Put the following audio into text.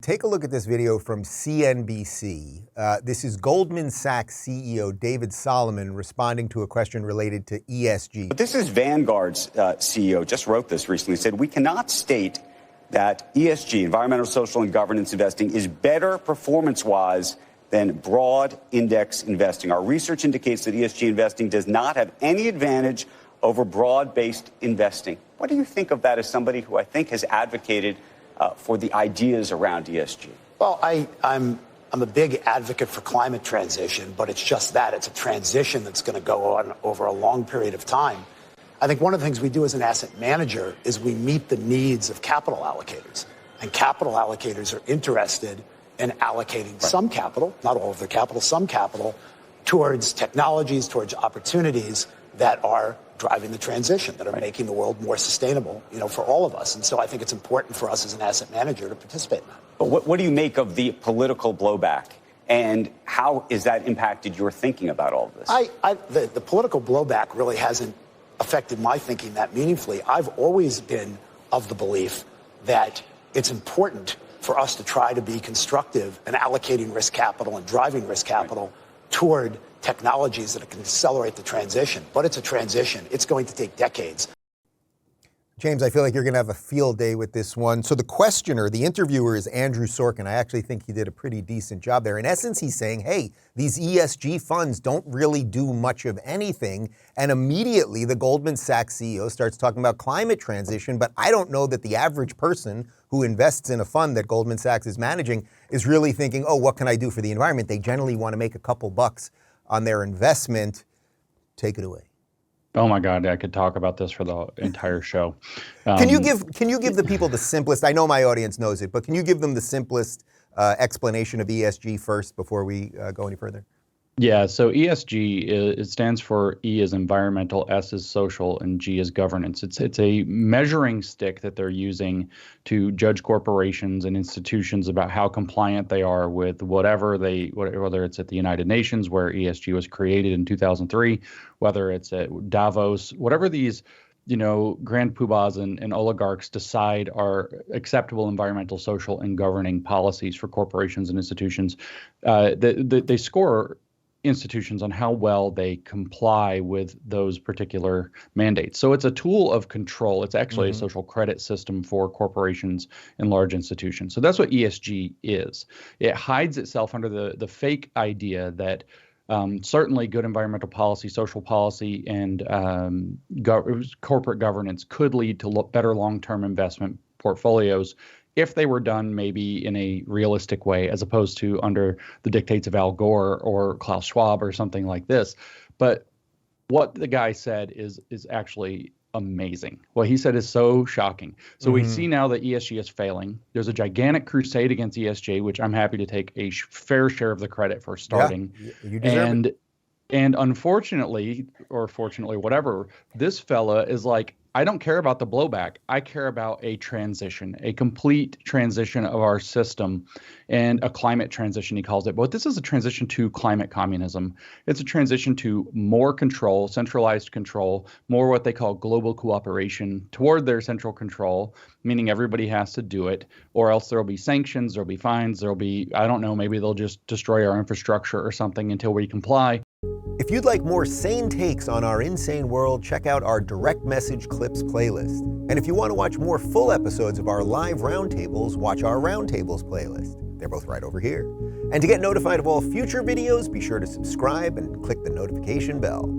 take a look at this video from CNBC. This is Goldman Sachs CEO David Solomon responding to a question related to ESG. But this is Vanguard's CEO, just wrote this recently, said, we cannot state that ESG, environmental, social, and governance investing, is better performance-wise than broad index investing. Our research indicates that ESG investing does not have any advantage over broad-based investing. What do you think of that as somebody who I think has advocated for the ideas around ESG? Well, I'm a big advocate for climate transition, but it's just that. It's a transition that's going to go on over a long period of time. I think one of the things we do as an asset manager is we meet the needs of capital allocators. And capital allocators are interested in allocating some capital, not all of their capital, some capital, towards technologies, towards opportunities that are driving the transition, that are making the world more sustainable, for all of us. And so I think it's important for us as an asset manager to participate in that. But what do you make of the political blowback, and how has that impacted your thinking about all of this? The political blowback really hasn't affected my thinking that meaningfully. I've always been of the belief that it's important for us to try to be constructive in allocating risk capital and driving risk capital toward technologies that can accelerate the transition. But it's a transition. It's going to take decades. James, I feel like you're going to have a field day with this one. So the questioner, the interviewer, is Andrew Sorkin. I actually think he did a pretty decent job there. In essence, he's saying, hey, these ESG funds don't really do much of anything. And immediately the Goldman Sachs CEO starts talking about climate transition. But I don't know that the average person who invests in a fund that Goldman Sachs is managing is really thinking, oh, what can I do for the environment? They generally want to make a couple bucks on their investment. Take it away. Oh my God, I could talk about this for the entire show. Can you give the people the simplest, I know my audience knows it, but can you give them the simplest explanation of ESG first before we go any further? Yeah, so ESG, it stands for E as environmental, S is social, and G is governance. It's a measuring stick that they're using to judge corporations and institutions about how compliant they are with whether it's at the United Nations, where ESG was created in 2003, whether it's at Davos, whatever these grand poobahs and oligarchs decide are acceptable environmental, social, and governing policies for corporations and institutions. They score institutions on how well they comply with those particular mandates. So it's a tool of control. It's actually a social credit system for corporations and large institutions. So that's what ESG is. It hides itself under the fake idea that certainly good environmental policy, social policy, and corporate governance could lead to better long-term investment portfolios if they were done maybe in a realistic way, as opposed to under the dictates of Al Gore or Klaus Schwab or something like this. But what the guy said is actually amazing. What he said is so shocking. So we see now that ESG is failing. There's a gigantic crusade against ESG, which I'm happy to take a fair share of the credit for starting. Yeah, you deserve it. And unfortunately, or fortunately, whatever, this fella is like, I don't care about the blowback. I care about a transition, a complete transition of our system, and a climate transition, he calls it. But this is a transition to climate communism. It's a transition to more control, centralized control, more what they call global cooperation toward their central control, meaning everybody has to do it, or else there'll be sanctions, there'll be fines, there'll be, I don't know, maybe they'll just destroy our infrastructure or something until we comply. If you'd like more sane takes on our insane world, check out our direct message clips playlist. And if you want to watch more full episodes of our live roundtables, watch our roundtables playlist. They're both right over here. And to get notified of all future videos, be sure to subscribe and click the notification bell.